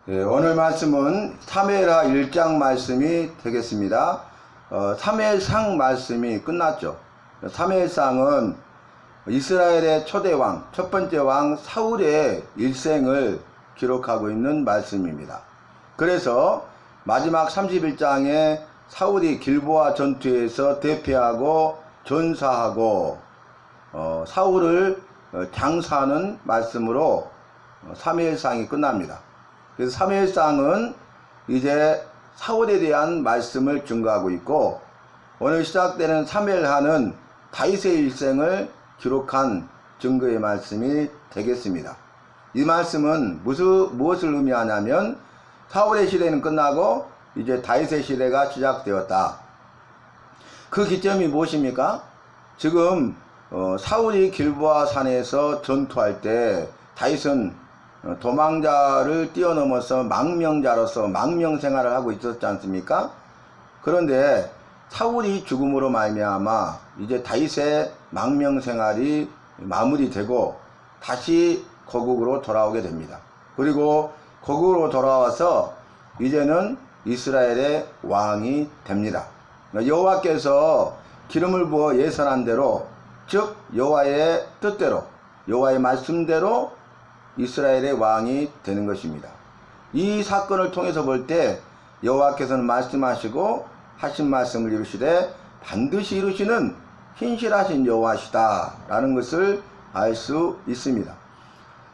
오늘 말씀은 사무엘하 1장 말씀이 되겠습니다. 사무엘상 말씀이 끝났죠. 사무엘상은 이스라엘의 초대왕, 첫 번째 왕 사울의 일생을 기록하고 있는 말씀입니다. 그래서 마지막 31장에 사울이 길보아 전투에서 대패하고 전사하고 사울을 장사하는 말씀으로 사무엘상이 끝납니다. 그래서 사무엘상은 이제 사울에 대한 말씀을 증거하고 있고, 오늘 시작되는 사무엘하는 다윗의 일생을 기록한 증거의 말씀이 되겠습니다. 이 말씀은 무엇을 의미하냐면 사울의 시대는 끝나고 이제 다윗의 시대가 시작되었다. 그 기점이 무엇입니까? 지금 사울이 길보아 산에서 전투할 때 다윗은 도망자를 뛰어넘어서 망명자로서 망명 생활을 하고 있었지 않습니까? 그런데 사울이 죽음으로 말미암아 이제 다윗의 망명 생활이 마무리되고 다시 거국으로 돌아오게 됩니다. 그리고 거국으로 돌아와서 이제는 이스라엘의 왕이 됩니다. 여호와께서 기름을 부어 예선한 대로, 즉 여호와의 뜻대로, 여호와의 말씀대로 이스라엘의 왕이 되는 것입니다. 이 사건을 통해서 볼 때 여호와께서는 말씀하시고 하신 말씀을 이루시되 반드시 이루시는 신실하신 여호와시다 라는 것을 알 수 있습니다.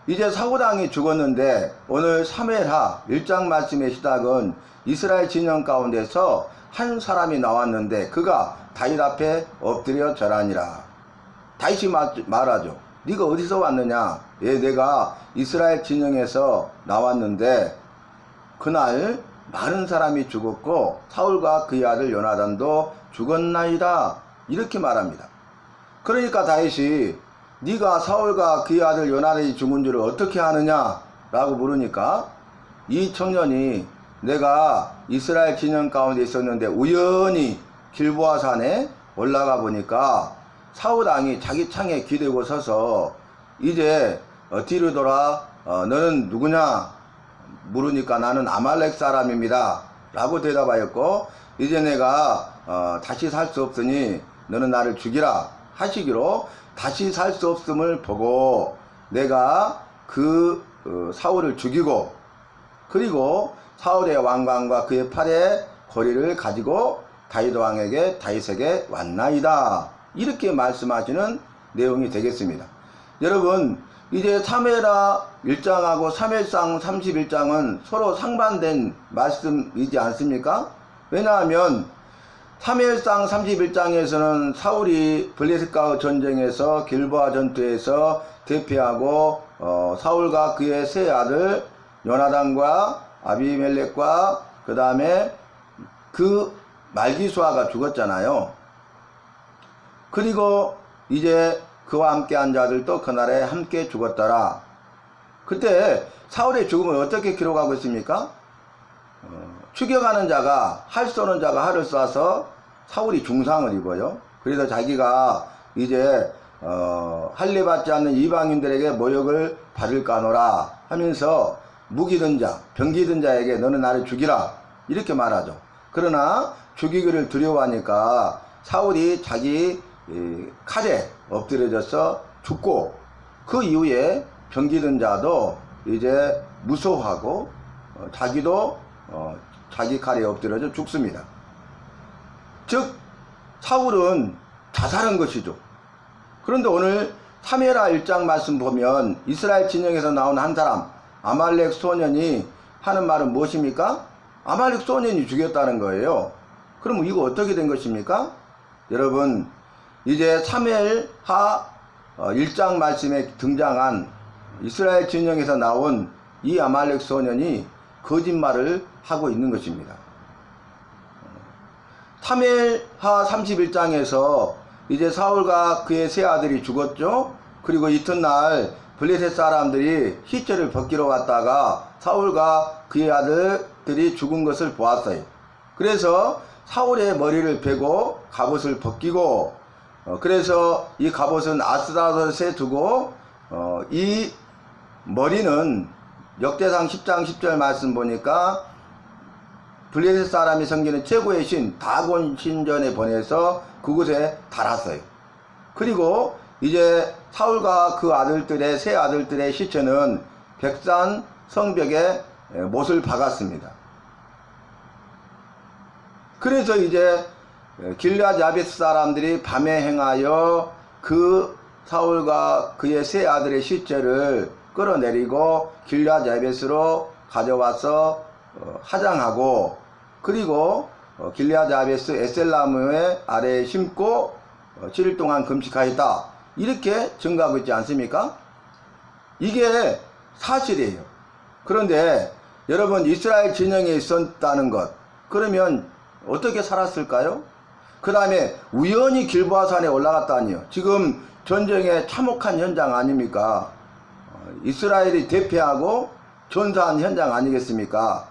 이제 사울왕이 죽었는데 오늘 사무엘하 1장 말씀의 시작은 이스라엘 진영 가운데서 한 사람이 나왔는데 그가 다윗 앞에 엎드려 절하니라. 다윗이 말하죠. 네가 어디서 왔느냐? 내가 이스라엘 진영에서 나왔는데 그날 많은 사람이 죽었고 사울과 그의 아들 요나단도 죽었나이다, 이렇게 말합니다. 그러니까 다윗이 네가 사울과 그의 아들 요나단이 죽은 줄을 어떻게 아느냐? 라고 물으니까 이 청년이 내가 이스라엘 진영 가운데 있었는데 우연히 길보아 산에 올라가 보니까 사울왕이 자기 창에 기대고 서서 이제 뒤로 돌아 너는 누구냐 물으니까 나는 아말렉 사람입니다 라고 대답하였고, 이제 내가 다시 살 수 없으니 너는 나를 죽이라 하시기로 다시 살 수 없음을 보고 내가 그 사울을 죽이고, 그리고 사울의 왕관과 그의 팔에 고리를 가지고 다윗에게 왔나이다, 이렇게 말씀하시는 내용이 되겠습니다. 여러분, 이제 사무엘하 1장하고 사무엘상 31장은 서로 상반된 말씀이지 않습니까? 왜냐하면 사무엘상 31장에서는 사울이 블레셋과 전쟁에서 길보아 전투에서 대패하고 사울과 그의 세 아들 요나단과 아비멜렉과 그 다음에 그 말기수아가 죽었잖아요. 그리고 이제 그와 함께한 자들도 그날에 함께 죽었더라. 그때 사울의 죽음을 어떻게 기록하고 있습니까? 추격하는 자가, 활 쏘는 자가 활을 쏴서 사울이 중상을 입어요. 그래서 자기가 이제 할례 받지 않는 이방인들에게 모욕을 받을까노라 하면서 무기든 자, 병기든 자에게 너는 나를 죽이라, 이렇게 말하죠. 그러나 죽이기를 두려워하니까 사울이 자기 칼에 엎드려져서 죽고, 그 이후에 병기든 자도 이제 무소하고 자기도 자기 칼에 엎드려져 죽습니다. 즉 사울은 자살한 것이죠. 그런데 오늘 사무엘하 1장 말씀 보면 이스라엘 진영에서 나온 한 사람 아말렉 소년이 하는 말은 무엇입니까? 아말렉 소년이 죽였다는 거예요. 그럼 이거 어떻게 된 것입니까? 여러분, 이제 사무엘하 1장 말씀에 등장한 이스라엘 진영에서 나온 이 아말렉 소년이 거짓말을 하고 있는 것입니다. 사무엘하 31장에서 이제 사울과 그의 세 아들이 죽었죠. 그리고 이튿날 블레셋 사람들이 시체를 벗기러 왔다가 사울과 그의 아들들이 죽은 것을 보았어요. 그래서 사울의 머리를 베고 갑옷을 벗기고, 그래서 이 갑옷은 아스다롯에 두고 이 머리는 역대상 10장 10절 말씀 보니까 블레셋 사람이 섬기는 최고의 신 다곤 신전에 보내서 그곳에 달았어요. 그리고 이제 사울과 그 아들들의 세 아들들의 시체는 백산 성벽에 못을 박았습니다. 그래서 이제 길르앗 야베스 사람들이 밤에 행하여 그 사울과 그의 세 아들의 시체를 끌어내리고 길르앗 야베스로 가져와서 화장하고, 그리고 길르앗 야베스 에셀나무의 아래에 심고 7일 동안 금식하였다, 이렇게 증거하고 있지 않습니까? 이게 사실이에요. 그런데 여러분, 이스라엘 진영에 있었다는 것, 그러면 어떻게 살았을까요? 그 다음에 우연히 길보아산에 올라갔다니요. 지금 전쟁의 참혹한 현장 아닙니까? 이스라엘이 대패하고 전사한 현장 아니겠습니까?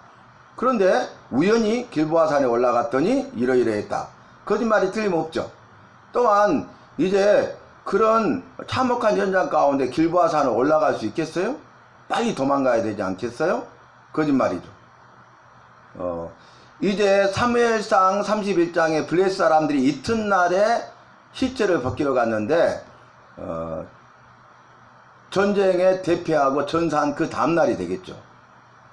그런데 우연히 길보아산에 올라갔더니 이러이러했다. 거짓말이 틀림없죠. 또한 이제 그런 참혹한 현장 가운데 길보아산에 올라갈 수 있겠어요? 빨리 도망가야 되지 않겠어요? 거짓말이죠. 이제 사무엘상 31장에 블레셋 사람들이 이튿날에 시체를 벗기러 갔는데 전쟁에 대패하고 전사한 그 다음날이 되겠죠.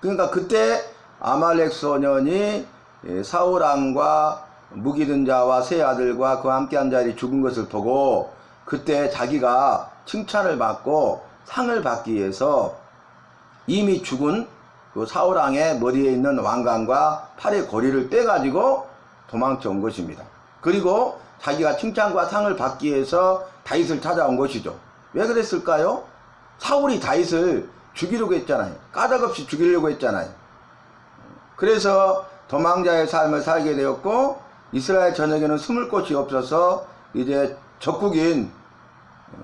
그러니까 그때 아말렉 소년이 사울 왕과 무기든 자와 세 아들과 그와 함께한 자들이 죽은 것을 보고 그때 자기가 칭찬을 받고 상을 받기 위해서 이미 죽은 그 사울 왕의 머리에 있는 왕관과 팔의 고리를 떼가지고 도망쳐 온 것입니다. 그리고 자기가 칭찬과 상을 받기 위해서 다윗을 찾아온 것이죠. 왜 그랬을까요? 사울이 다윗을 죽이려고 했잖아요. 까닭없이 죽이려고 했잖아요. 그래서 도망자의 삶을 살게 되었고, 이스라엘 전역에는 숨을 곳이 없어서 이제 적국인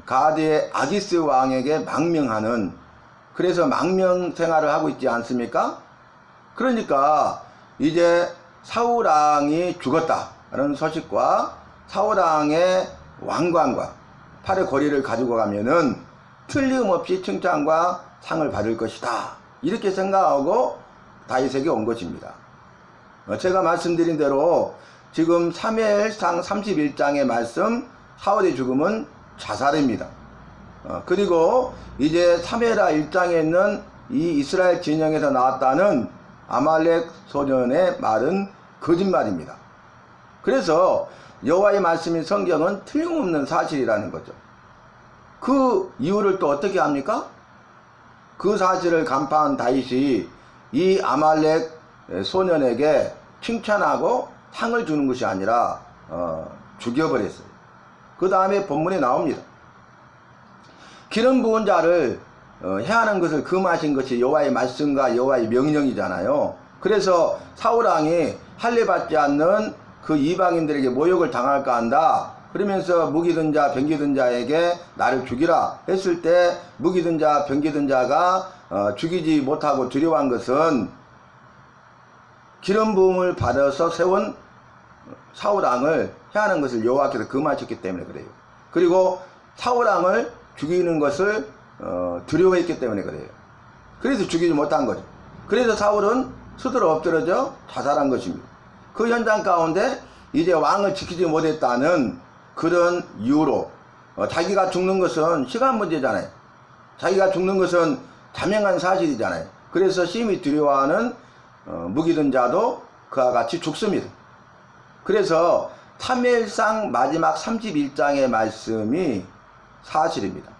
가드의 아기스 왕에게 망명하는, 그래서 망명 생활을 하고 있지 않습니까? 그러니까 이제 사울 왕이 죽었다라는 소식과 사울 왕의 왕관과 팔의 고리를 가지고 가면은 틀림없이 칭찬과 상을 받을 것이다, 이렇게 생각하고 다윗에게 온 것입니다. 제가 말씀드린 대로 지금 사무엘상 31장의 말씀, 사울의 죽음은 자살입니다. 그리고 이제 사무엘하 1장에 있는 이 이스라엘 진영에서 나왔다는 아말렉 소년의 말은 거짓말입니다. 그래서 여호와의 말씀인 성경은 틀림없는 사실이라는 거죠. 그 이유를 또 어떻게 합니까? 그 사실을 간파한 다윗이 이 아말렉 소년에게 칭찬하고 상을 주는 것이 아니라 죽여버렸어요. 그 다음에 본문에 나옵니다. 기름 부은 자를 해하는 것을 금하신 것이 여호와의 말씀과 여호와의 명령이잖아요. 그래서 사울 왕이 할례 받지 않는 그 이방인들에게 모욕을 당할까 한다, 그러면서 무기든 자 병기든 자에게 나를 죽이라 했을 때 무기든 자 병기든 자가 죽이지 못하고 두려워한 것은 기름 부음을 받아서 세운 사울 왕을 해하는 것을 여호와께서 금하셨기 때문에 그래요. 그리고 사울 왕을 죽이는 것을 두려워했기 때문에 그래요. 그래서 죽이지 못한 거죠. 그래서 사울은 스스로 엎드러져 자살한 것입니다. 그 현장 가운데 이제 왕을 지키지 못했다는 그런 이유로 자기가 죽는 것은 시간 문제잖아요. 자기가 죽는 것은 자명한 사실이잖아요. 그래서 심히 두려워하는 무기든 자도 그와 같이 죽습니다. 그래서 사무엘상 마지막 31장의 말씀이 사실입니다.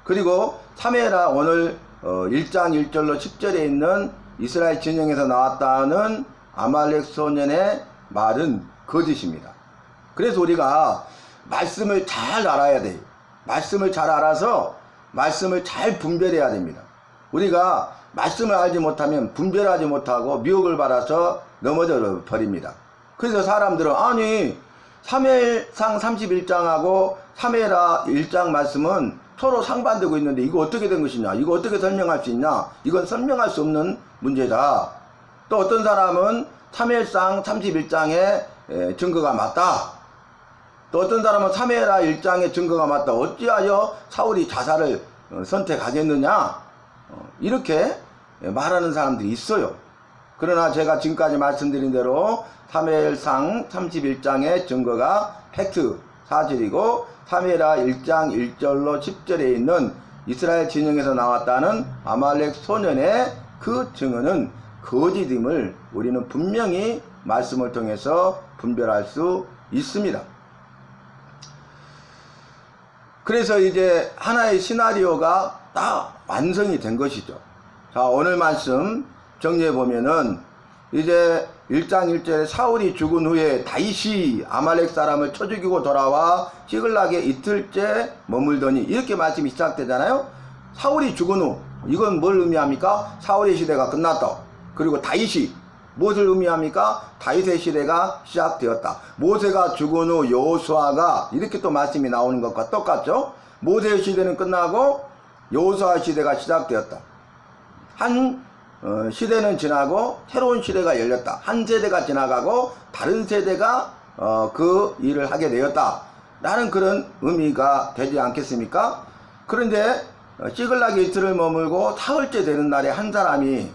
그리고 사무엘하 오늘 1장 1절로 10절에 있는 이스라엘 진영에서 나왔다는 아말렉 소년의 말은 거짓입니다. 그래서 우리가 말씀을 잘 알아야 돼요. 말씀을 잘 알아서 말씀을 잘 분별해야 됩니다. 우리가 말씀을 알지 못하면 분별하지 못하고 미혹을 받아서 넘어져 버립니다. 그래서 사람들은 아니 사무엘상 31장하고 사무엘하 1장 말씀은 서로 상반되고 있는데 이거 어떻게 된 것이냐, 이거 어떻게 설명할 수 있냐, 이건 설명할 수 없는 문제다. 또 어떤 사람은 사무엘상 31장의 증거가 맞다, 또 어떤 사람은 사무엘하 1장의 증거가 맞다, 어찌하여 사울이 자살을 선택하겠느냐, 이렇게 말하는 사람들이 있어요. 그러나 제가 지금까지 말씀드린 대로 사무엘상 31장의 증거가 팩트, 사실이고 사무엘하 1장 1절로 10절에 있는 이스라엘 진영에서 나왔다는 아말렉 소년의 그 증언은 거짓임을 우리는 분명히 말씀을 통해서 분별할 수 있습니다. 그래서 이제 하나의 시나리오가 다 완성이 된 것이죠. 자, 오늘 말씀 정리해 보면은 이제 1장 1절에 사울이 죽은 후에 다윗이 아말렉 사람을 쳐 죽이고 돌아와 시글락에 이틀째 머물더니 이렇게 말씀이 시작되잖아요. 사울이 죽은 후, 이건 뭘 의미합니까? 사울의 시대가 끝났다. 그리고 다윗이 무엇을 의미합니까? 다윗의 시대가 시작되었다. 모세가 죽은 후 여호수아가, 이렇게 또 말씀이 나오는 것과 똑같죠. 모세의 시대는 끝나고 여호수아 시대가 시작되었다. 한 시대는 지나고 새로운 시대가 열렸다. 한 세대가 지나가고 다른 세대가 그 일을 하게 되었다 라는 그런 의미가 되지 않겠습니까? 그런데 시글락에 이틀을 머물고 사흘째 되는 날에 한 사람이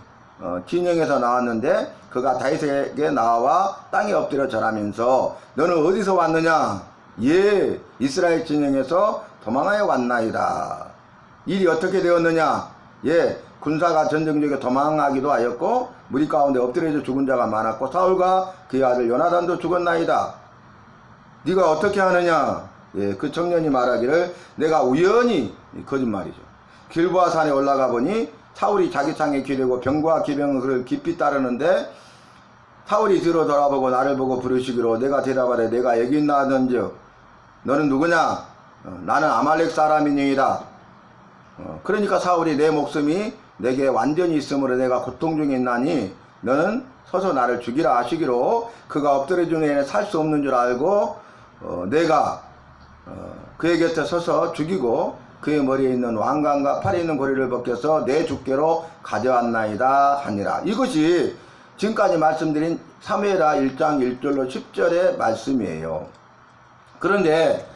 진영에서 나왔는데 그가 다윗에게 나와 땅에 엎드려 절하면서 너는 어디서 왔느냐? 예, 이스라엘 진영에서 도망하여 왔나이다. 일이 어떻게 되었느냐? 예, 군사가 전쟁 중에 도망하기도 하였고 무리 가운데 엎드려져 죽은 자가 많았고 사울과 그의 아들 요나단도 죽었나이다. 네가 어떻게 하느냐? 예, 그 청년이 말하기를 내가 우연히, 거짓말이죠. 길보아 산에 올라가 보니 사울이 자기 창에 기르고 병과 기병은 그를 깊이 따르는데 사울이 뒤로 돌아보고 나를 보고 부르시기로 내가 대답하되 내가 여기 있나 하던즉 너는 누구냐? 나는 아말렉 사람이니이다. 그러니까 사울이 내 목숨이 내게 완전히 있으므로 내가 고통 중에 있나니 너는 서서 나를 죽이라 하시기로 그가 엎드려 준 애는 살 수 없는 줄 알고 내가 그의 곁에 서서 죽이고 그의 머리에 있는 왕관과 팔에 있는 고리를 벗겨서 내 주께로 가져왔나이다 하니라. 이것이 지금까지 말씀드린 사무엘하 1장 1절로 10절의 말씀이에요. 그런데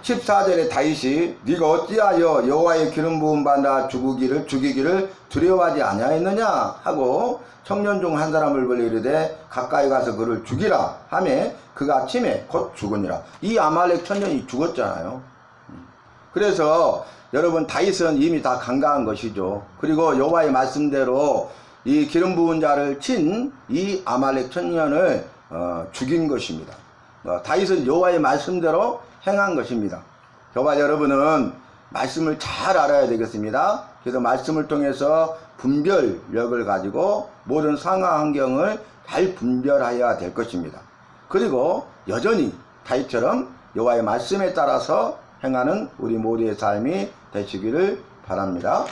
14절에 다윗이 네가 어찌하여 여호와의 기름 부음 받아 죽이기를 두려워하지 아니하였느냐 하고 청년 중 한 사람을 불러 이르되 가까이 가서 그를 죽이라 하매 그가 침에 곧 죽으니라. 이 아말렉 청년이 죽었잖아요. 그래서 여러분 다윗은 이미 다 간과한 것이죠. 그리고 여호와의 말씀대로 이 기름 부은 자를 친 이 아말렉 청년을 죽인 것입니다. 다윗은 여호와의 말씀대로 행한 것입니다. 저와 여러분은 말씀을 잘 알아야 되겠습니다. 그래서 말씀을 통해서 분별력을 가지고 모든 상황 환경을 잘 분별해야 될 것입니다. 그리고 여전히 다윗처럼 여호와의 말씀에 따라서 행하는 우리 모두의 삶이 되시기를 바랍니다.